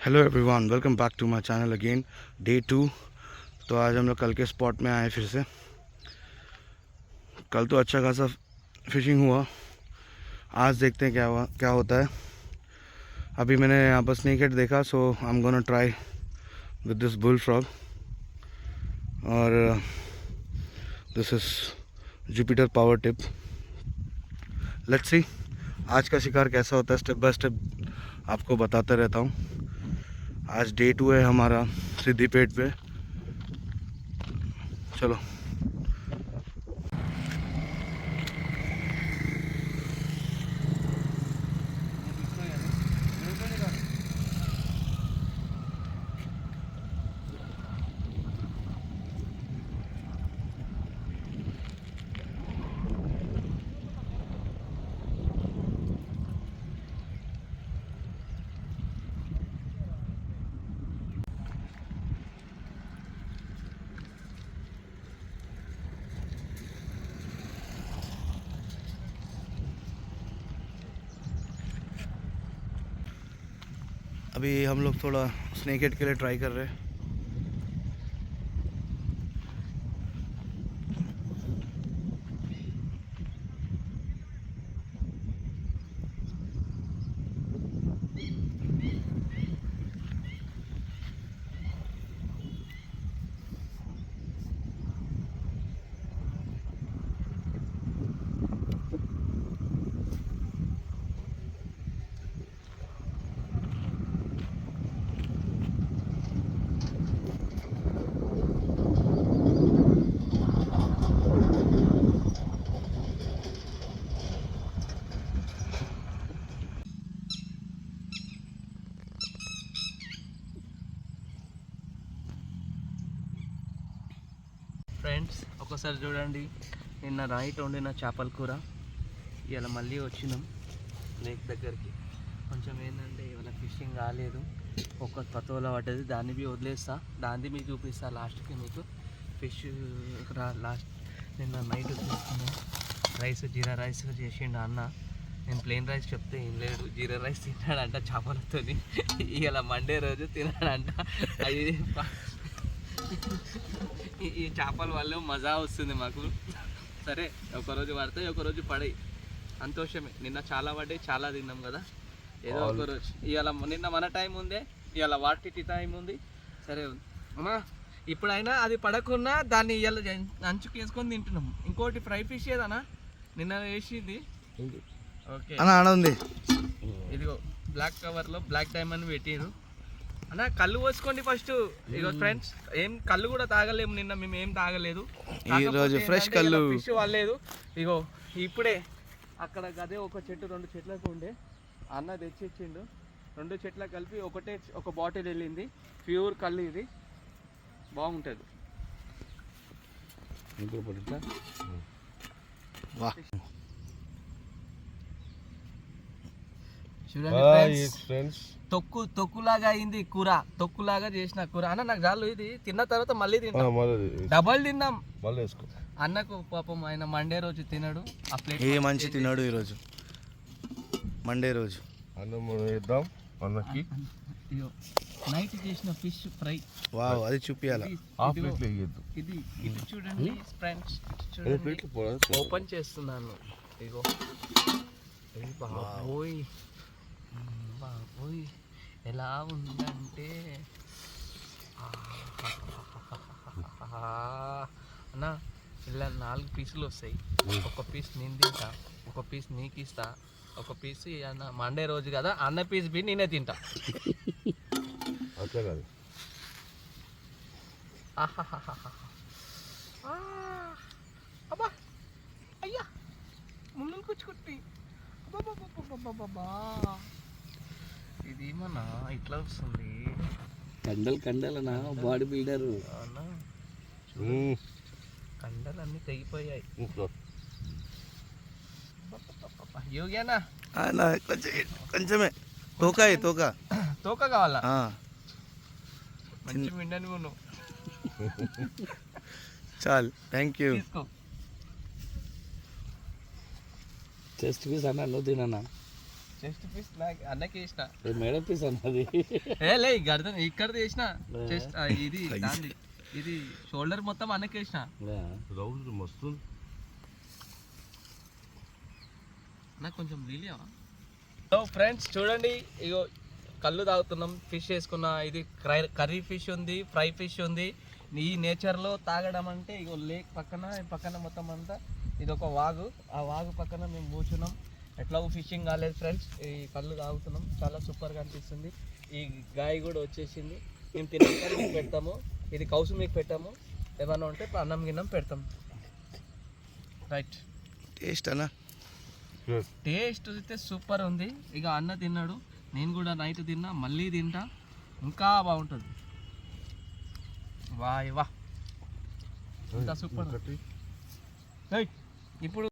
Hello everyone, welcome back to my channel again. Day 2। तो आज हम लोग कल के स्पॉट में आए फिर से। कल तो अच्छा खासा फिशिंग हुआ, आज देखते हैं क्या होता है। अभी मैंने यहाँ पर स्नेक देखा, so I am gonna try with this bullfrog. और this is Jupiter power tip. Let's see आज का शिकार कैसा होता है। स्टेप बाय स्टेप आपको बताते रहता हूँ। आज डे 2 है हमारा सिद्धिपेट पे। चलो। अभी हम लोग थोड़ा स्नेक हेड के लिए ट्राई कर रहे हैं। ఫ్రెండ్స్ ఒకసారి చూడండి, నిన్న నైట్ వండిన చేపల కూర ఇలా మళ్ళీ వచ్చినాం లేక్ దగ్గరికి. కొంచెం ఏంటంటే ఇవాళ ఫిషింగ్ కాలేదు, ఒక పతోలా పడ్డది, దాన్ని బి వదిలేస్తా, దాన్ని బి చూపిస్తా లాస్ట్కి మీకు. ఫిష్ లాస్ట్ నిన్న నైట్ తీసుకున్నాం. రైస్ జీరా రైస్ చేసిండు అన్న. నేను ప్లెయిన్ రైస్ చెప్తే ఏం లేదు, జీరా రైస్ తిన్నాడంట చేపలతో. ఇలా మండే రోజు తిన్నాడంట. అది ఈ చేపల వల్ల మజా వస్తుంది మాకు. సరే, ఒకరోజు పడతాయి, ఒకరోజు పడాయి, సంతోషమే. నిన్న చాలా పడ్డాయి, చాలా తిన్నాం కదా, ఏదో ఒకరోజు. ఇవాళ నిన్న మన టైం ఉందే, ఇవాళ వాటి టైం ఉంది. సరే అమ్మా, ఇప్పుడైనా అది పడకున్నా దాన్ని ఇవాళ అంచుకు వేసుకొని తింటున్నాం. ఇంకోటి ఫ్రై ఫిష్ ఏదన్నా నిన్న వేసింది. ఓకే ఉంది, ఇదిగో బ్లాక్ కవర్లో బ్లాక్ డైమండ్ పెట్టిరు అన్న. కళ్ళు పోసుకోండి ఫస్ట్. ఇగో ఫ్రెండ్స్, ఏం కళ్ళు కూడా తాగలేము. నిన్న మేము ఏం తాగలేదు, ఈరోజు ఫ్రెష్ కళ్ళు ఫిష్ వాళ్ళలేదు. ఇగో ఇప్పుడే అక్కడ గదే ఒక చెట్టు 2 చెట్లకు ఉండే, అన్న తెచ్చిచ్చిండు. 2 చెట్లకు కలిపి ఒక బాటిల్ వెళ్ళింది. ప్యూర్ కళ్ళు ఇది, బాగుంటుంది. చూడండి ఫ్రెండ్స్, తొక్కులాగా అయింది కూర, తొక్కులాగా చేసిన కూర. అన్న నాకు చాలు, ఇది తిన్న తర్వాత మళ్ళీ తింటాం, డబల్ తిన్నాం. అన్నకు పాపం ఆయన మండే రోజు తినడు, ఆ ప్లేట్ ఏ మంచి తినడు. ఈరోజు మండే రోజు నైట్ చేసిన ఫిష్ ఫ్రై. వావ్, అది చూపియాలి. ఇది చూడండి ఫ్రెండ్స్, ఓపెన్ చేస్తున్నాను. ఇగో బాబోయ్ బాబోయ్, ఎలా ఉందంటే అన్న, ఇలా 4 పీసులు వస్తాయి. ఒక పీస్ నేను తింటా, ఒక పీస్ నీకు ఇస్తా, ఒక పీస్ అన్న మండే రోజు కదా, అన్న పీస్ బి నేనే తింటా. అబ్బా అయ్యా, ముళ్ళు కూర్చుకుంటే ఇది మన ఇట్లా వస్తుంది. కండలనా బాడీ బిల్డర్ కండలన్నీ తెగిపోయాయి. యోగేనా కొంచెమే తోక కావాలా? మంచి మిండని నువ్వు. చాలు, థ్యాంక్ యూ. చెస్ట్ పీస్ అన్న, నువ్వు తినన్నా. చెస్ట్ పీస్ నాకు అన్నకి వేసిన మేడం పీస్ అన్నది. ఏ లే గర్దన్ ఇక్కడ వేసిన చెస్ట్ ఇది దాంది ఇది షోల్డర్ మొత్తం అన్నకి వేసిన రౌండ్ మస్తు నాకు కొంచెం వీలియా. సో ఫ్రెండ్స్ చూడండి, ఇగో కళ్ళు తాగుతున్నాం, ఫిష్ వేసుకున్న. ఇది కర్రీ ఫిష్ ఉంది, ఫ్రై ఫిష్ ఉంది. ఈ నేచర్లో తాగడం అంటే ఇగో లేక్ పక్కన మొత్తం అంతా ఇది ఒక వాగు. ఆ వాగు పక్కన మేము కూర్చున్నాం. ఎట్లాగో ఫిషింగ్ కాలేదు ఫ్రెండ్స్, ఈ కళ్ళు తాగుతున్నాం. చాలా సూపర్గా అనిపిస్తుంది. ఈ గాయ కూడా వచ్చేసింది. మేము తిన్నాక మీకు పెడతాము. ఇది కౌసు మీకు పెట్టాము. ఏమన్నా ఉంటే అన్నం గిన్నం పెడతాం. రైట్. టేస్ట్ అన్న టేస్ట్ అయితే సూపర్ ఉంది. ఇక అన్న తిన్నాడు, నేను కూడా నైట్ తిన్నా, మళ్ళీ తింటా, ఇంకా బాగుంటుంది. వా ఇంత సూపర్. ఇప్పుడు